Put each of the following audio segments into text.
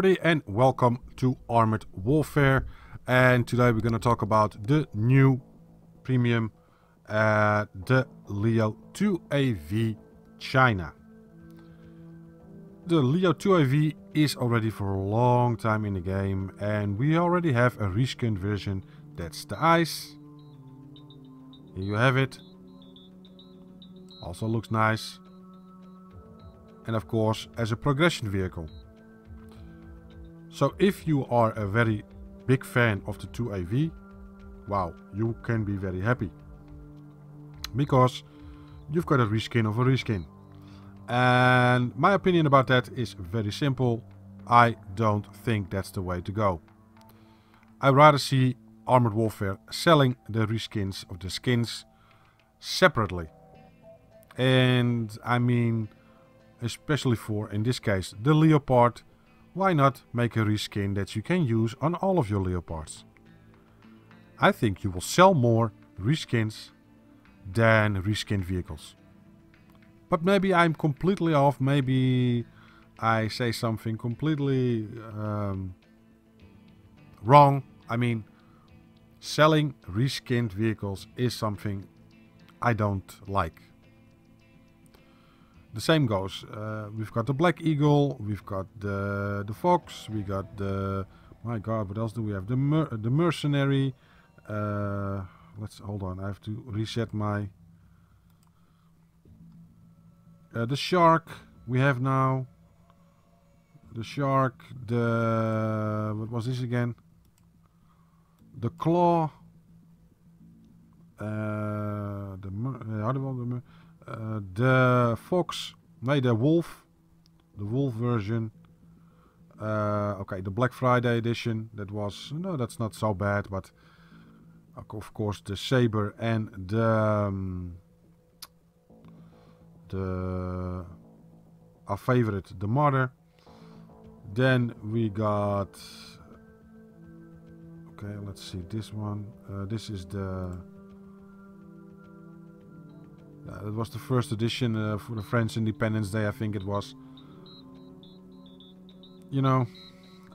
everybody and welcome to Armored Warfare, and today we're going to talk about the new premium, the Leopard 2AV China. The Leopard 2AV is already for a long time in the game, and we already have a reskinned version. That's the ice. Here you have it. Also looks nice. And of course as a progression vehicle. So if you are a very big fan of the 2AV, wow, you can be very happy. Because you've got a reskin of a reskin. And my opinion about that is very simple. I don't think that's the way to go. I'd rather see Armored Warfare selling the reskins of the skins separately. And I mean, especially for, in this case, the Leopard, why not make a reskin that you can use on all of your Leopards? I think you will sell more reskins than reskinned vehicles. But maybe I'm completely off, maybe I say something completely wrong. I mean, selling reskinned vehicles is something I don't like. The same goes. We've got the Black Eagle, we've got the Fox, we got the... My god, what else do we have? The Mercenary. Let's hold on. I have to reset my... the Shark we have now. The Shark, the... What was this again? The Claw. The Fox, nee, the Wolf version. Okay, the Black Friday edition, that was, no, that's not so bad, but of course the Saber and our favorite, the Martyr. Then we got, okay, let's see, this one, this is the... that was the first edition for the French Independence Day, I think it was. You know,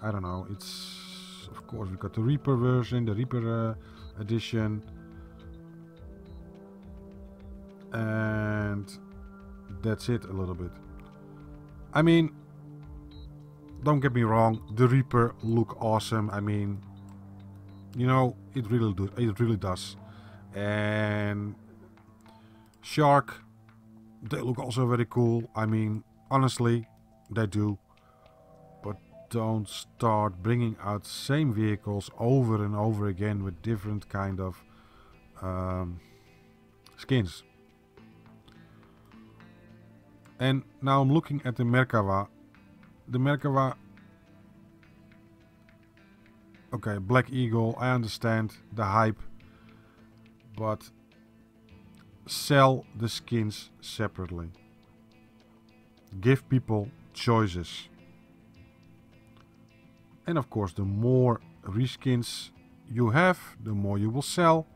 I don't know. It's, of course, we got the Reaper version, the Reaper edition. And that's it a little bit. I mean, don't get me wrong, the Reaper look awesome. I mean, you know, it really does. And Shark, they look also very cool. I mean, honestly, they do. But don't start bringing out same vehicles over and over again with different kind of skins. And now I'm looking at the Merkava. The Merkava... Okay, Black Eagle, I understand the hype. But... sell the skins separately. Give people choices. And of course, the more reskins you have, the more you will sell.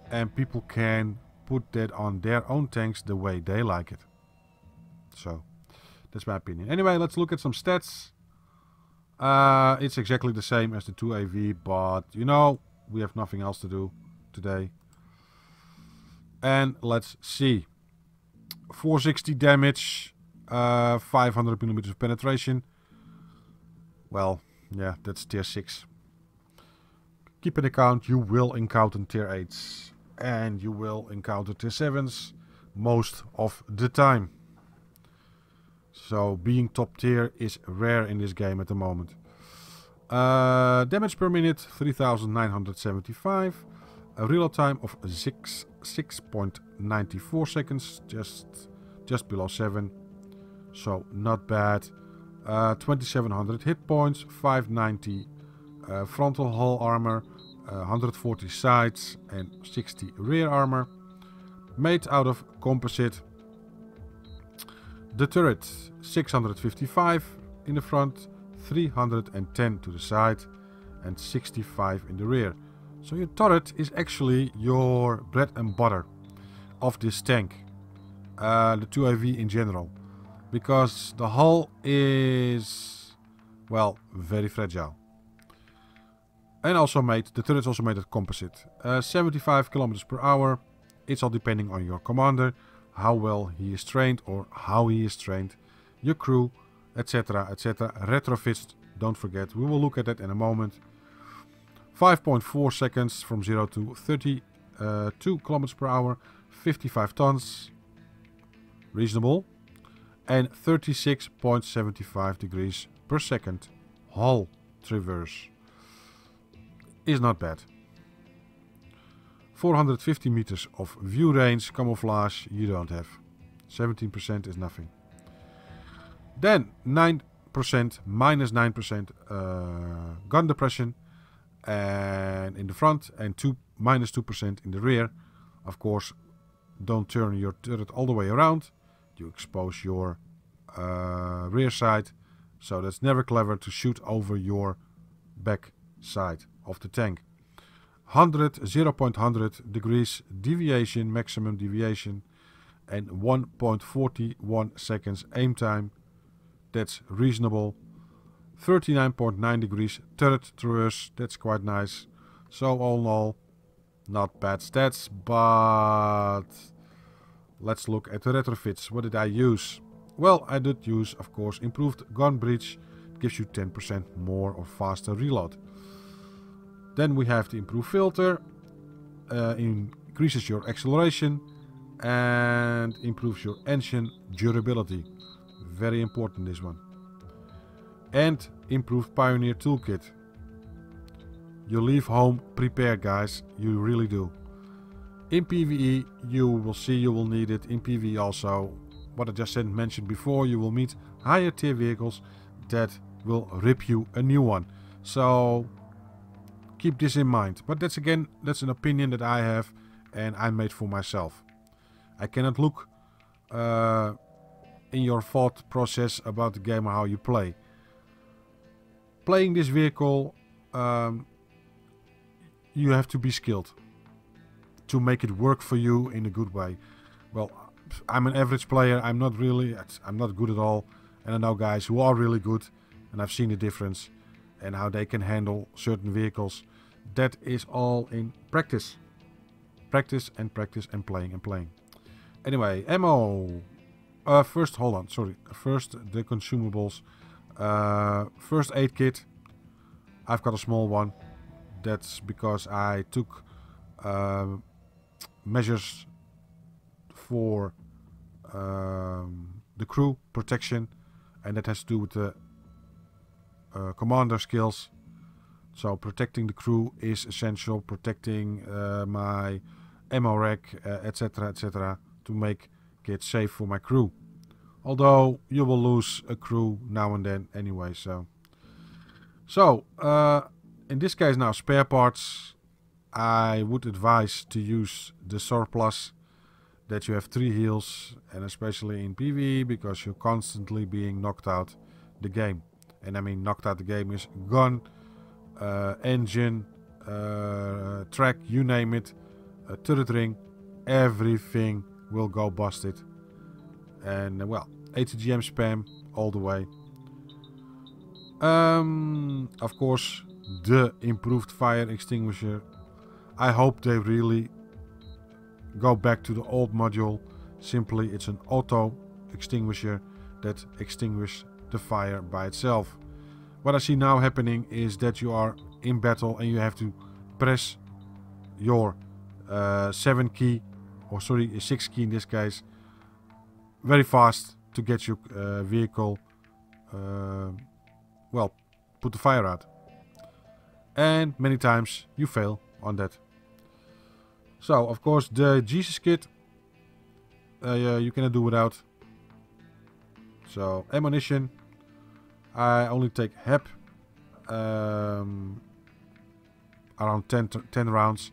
And people can put that on their own tanks the way they like it. So, that's my opinion. Anyway, let's look at some stats. It's exactly the same as the 2AV, but you know, we have nothing else to do today. And let's see. 460 damage, 500 millimeters of penetration. Well, yeah, that's tier 6. Keep in account, you will encounter tier 8s. And you will encounter tier 7s most of the time. So being top tier is rare in this game at the moment. Damage per minute, 3975. A reload time of 6.94 seconds, just below 7, so not bad. 2700 hit points, 590 frontal hull armor, 140 sides and 60 rear armor, made out of composite. The turret, 655 in the front, 310 to the side and 65 in the rear. So your turret is actually your bread and butter of this tank. The 2AV in general. Because the hull is well, very fragile. And also made, the turret's also made of composite. 75 kilometers per hour. It's all depending on your commander, how well he is trained or how he is trained, your crew, etc, etc. Retrofits, don't forget, we will look at that in a moment. 5.4 seconds from 0 to 32 kilometers per hour, 55 tons, reasonable, and 36.75 degrees per second hull traverse. Is not bad. 450 meters of view range, camouflage you don't have. 17% is nothing. Then 9%, minus 9% gun depression and in the front, and minus 2% in the rear. Of course, don't turn your turret all the way around. You expose your rear side, so that's never clever to shoot over your back side of the tank. 0.100 degrees deviation, maximum deviation, and 1.41 seconds aim time. That's reasonable. 39.9 degrees turret traverse, that's quite nice. So all in all, not bad stats, but let's look at the retrofits. What did I use? Well, I did use, of course, improved gun breach. It gives you 10% more or faster reload. Then we have the improved filter, increases your acceleration and improves your engine durability. Very important, this one. And improved Pioneer toolkit. You leave home prepared, guys, you really do. In PvE you will see you will need it. In PvE also, what I just mentioned before, you will meet higher tier vehicles that will rip you a new one. So keep this in mind. But that's again, that's an opinion that I have and I made for myself. I cannot look in your thought process about the game or how you play. Playing this vehicle, you have to be skilled to make it work for you in a good way. Well, I'm an average player. I'm not good at all. And I know guys who are really good, and I've seen the difference and how they can handle certain vehicles. That is all in practice. Practice and practice and playing and playing. Anyway, ammo. First, hold on, sorry. First, the consumables. First aid kit. I've got a small one. That's because I took measures for the crew protection, and that has to do with the commander skills. So protecting the crew is essential. Protecting my ammo rack, etc, etc, to make it safe for my crew. Although you will lose a crew now and then anyway. So in this case now, spare parts. I would advise to use the surplus, that you have 3 heals, and especially in PvE, because you're constantly being knocked out the game. And I mean knocked out the game is gun, engine, track, you name it, turret ring, everything will go busted. And well, ATGM spam all the way. Of course, the improved fire extinguisher. I hope they really go back to the old module. Simply, it's an auto extinguisher that extinguishes the fire by itself. What I see now happening is that you are in battle and you have to press your 7 key, or sorry, 6 key in this case, very fast to get your vehicle, well, put the fire out. And many times you fail on that. So, of course, the Jesus kit you cannot do without. So, ammunition. I only take HEP. Around 10 rounds.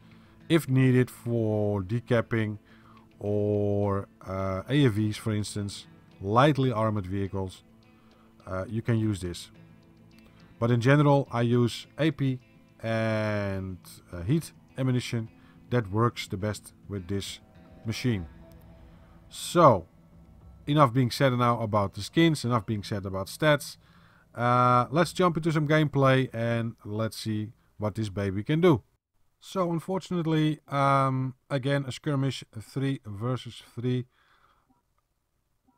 If needed for decapping or AFVs, for instance. Lightly armored vehicles. You can use this. But in general, I use AP and heat ammunition. That works the best with this machine. So, enough being said now about the skins, enough being said about stats. Let's jump into some gameplay and let's see what this baby can do. So unfortunately, again, a skirmish 3 versus 3.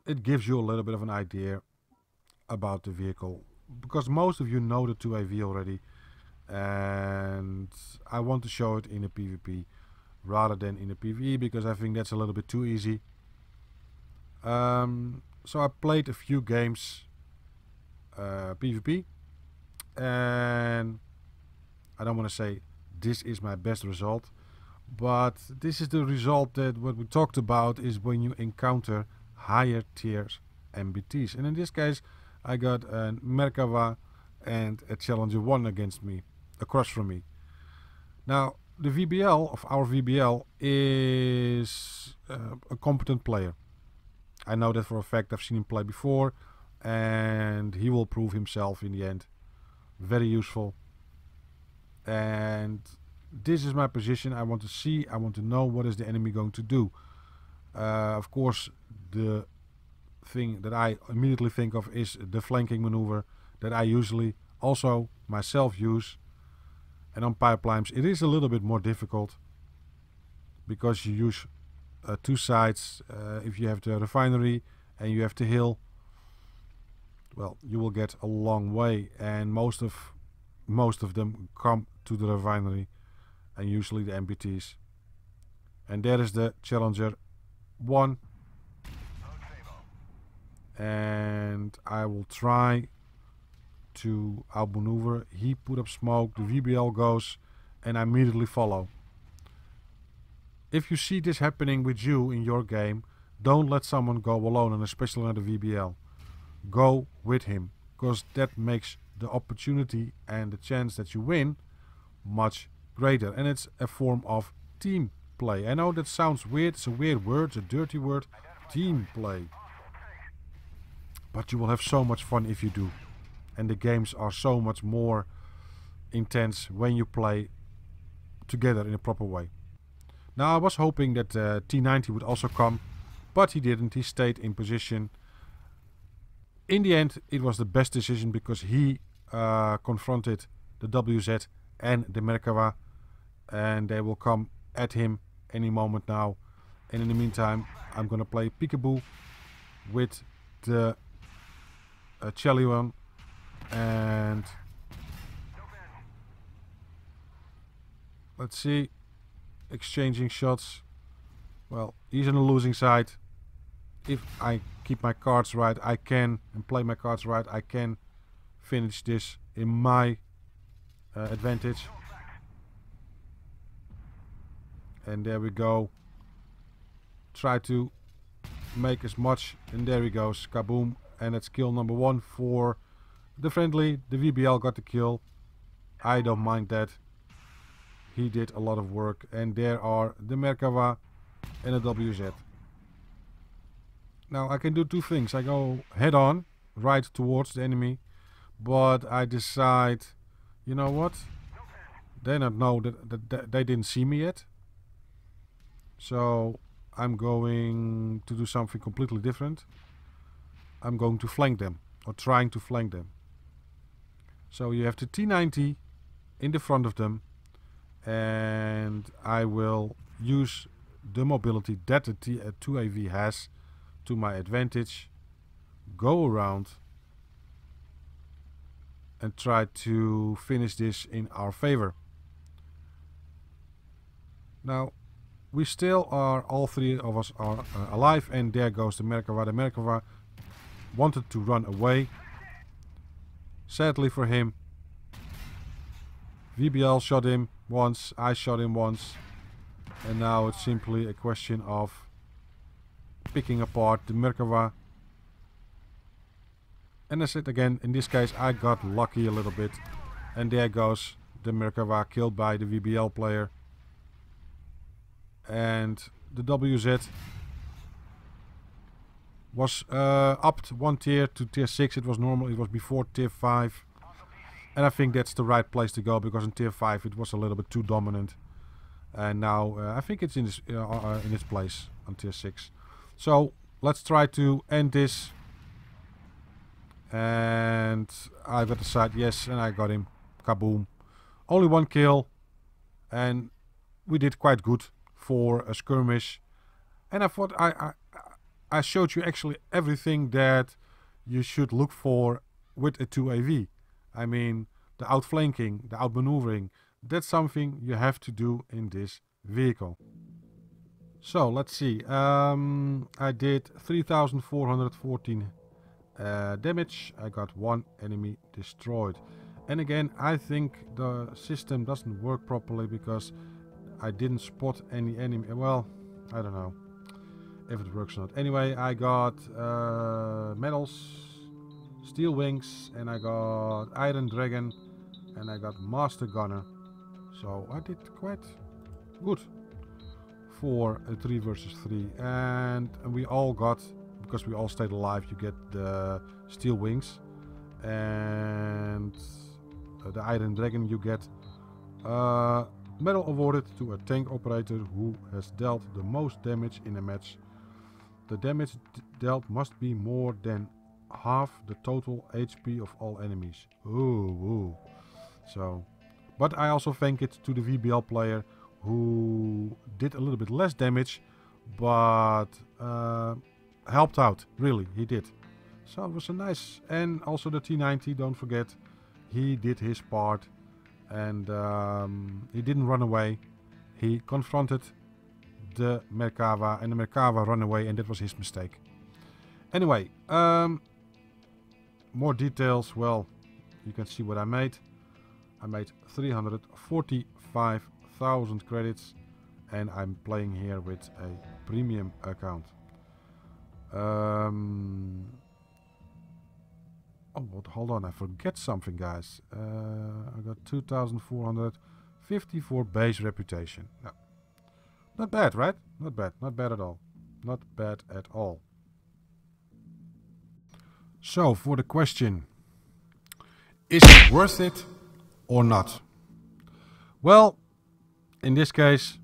It gives you a little bit of an idea about the vehicle, because most of you know the 2AV already, and I want to show it in a PvP rather than in a PvE, because I think that's a little bit too easy. So I played a few games PvP, and I don't want to say this is my best result, but this is the result that what we talked about is when you encounter higher tiers MBTs. And in this case, I got a Merkava and a Challenger 1 against me, across from me. Now, the VBL of our VBL is a competent player. I know that for a fact. I've seen him play before, and he will prove himself in the end. Very useful. And this is my position. I want to see, I want to know what is the enemy going to do. Of course, the thing that I immediately think of is the flanking maneuver that I usually also myself use. And on pipelines it is a little bit more difficult, because you use two sides. If you have the refinery and you have the hill, well, you will get a long way, and most of them come to the refinery, and usually the MBTs. And there is the Challenger 1, and I will try to outmaneuver. He put up smoke, the VBL goes, and I immediately follow. If you see this happening with you in your game, don't let someone go alone, and especially on the VBL. Go with him, because that makes the opportunity and the chance that you win much greater, and it's a form of team play. I know that sounds weird, it's a weird word, it's a dirty word, team play. But you will have so much fun if you do. And the games are so much more intense when you play together in a proper way. Now I was hoping that T90 would also come, but he didn't. He stayed in position. In the end, it was the best decision, because he confronted the WZ and the Merkava, and they will come at him any moment now. And in the meantime, I'm gonna play peekaboo with the Challenger, and let's see, exchanging shots. Well, he's on the losing side. If I keep my cards right, I can, and play my cards right, I can finish this in my advantage. And there we go. Try to make as much, and there he goes, kaboom. And that's kill number 1 for the friendly. The VBL got the kill. I don't mind that. He did a lot of work. And there are the Merkava and the WZ. Now I can do two things. I go head on, right towards the enemy. But I decide, you know what? They don't know that they didn't see me yet. So I'm going to do something completely different. I'm going to flank them, or trying to flank them. So you have the T90 in the front of them, and I will use the mobility that the T2AV has to my advantage, go around and try to finish this in our favor. Now we still are, all three of us are alive, and there goes the Merkava. The Merkava wanted to run away. Sadly for him, VBL shot him once, I shot him once, and now it's simply a question of picking apart the Merkava. And I said again, in this case I got lucky a little bit, and there goes the Merkava, killed by the VBL player. And the WZ was upped 1 tier to tier 6. It was normal, it was before tier 5. And I think that's the right place to go, because in tier 5 it was a little bit too dominant. And now I think it's in its place on tier 6. So let's try to end this. And I got the sight, yes, and I got him. Kaboom. Only 1 kill. And we did quite good for a skirmish. And I thought I showed you actually everything that you should look for with a 2AV. I mean, the outflanking, the outmaneuvering, that's something you have to do in this vehicle. So let's see. I did 3,414 damage. I got 1 enemy destroyed. And again, I think the system doesn't work properly because I didn't spot any enemy. Well, I don't know if it works or not. Anyway, I got medals, steel wings, and I got Iron Dragon, and I got Master Gunner. So I did quite good for a 3 versus 3. And we all got, because we all stayed alive, you get the steel wings. And the Iron Dragon, you get medal awarded to a tank operator who has dealt the most damage in a match. The damage dealt must be more than half the total HP of all enemies. Ooh. So, but I also thank it to the VBL player who did a little bit less damage, but helped out. Really, he did. So it was a nice, and also the T90, don't forget, he did his part, and he didn't run away. He confronted the Merkava, and the Merkava ran away, and that was his mistake. Anyway, more details. Well, you can see what I made. I made 345,000 credits, and I'm playing here with a premium account. Oh, hold on, I forget something, guys. I got 2,454 base reputation. No. Not bad, right? Not bad. Not bad at all. Not bad at all. So, for the question, is it worth it or not? Well, in this case,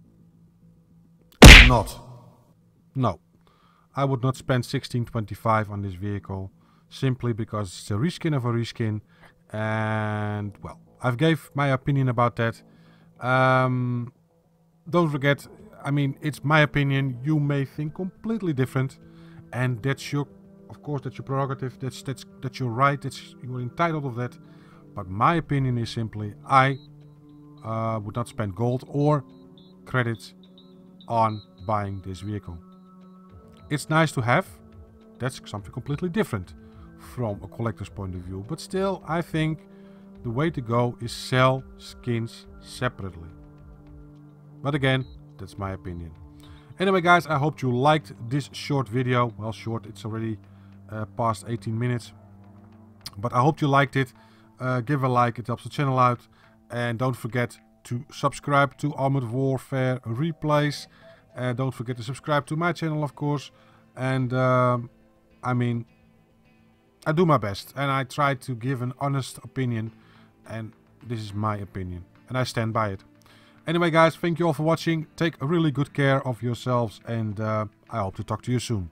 not. No. I would not spend 1625 on this vehicle. Simply because it's a reskin of a reskin, and well, I've gave my opinion about that. Don't forget, I mean, it's my opinion. You may think completely different, and that's your, of course, that's your prerogative. That's your right. You're entitled of that. But my opinion is simply, I would not spend gold or credits on buying this vehicle. It's nice to have. That's something completely different from a collector's point of view, but still I think the way to go is sell skins separately. But again, that's my opinion. Anyway guys, I hope you liked this short video. Well, short, it's already past 18 minutes, but I hope you liked it. Give a like, it helps the channel out, and don't forget to subscribe to Armored Warfare Replays, and don't forget to subscribe to my channel, of course. And I mean, I do my best, and I try to give an honest opinion, and this is my opinion, and I stand by it. Anyway guys, thank you all for watching. Take really good care of yourselves, and I hope to talk to you soon.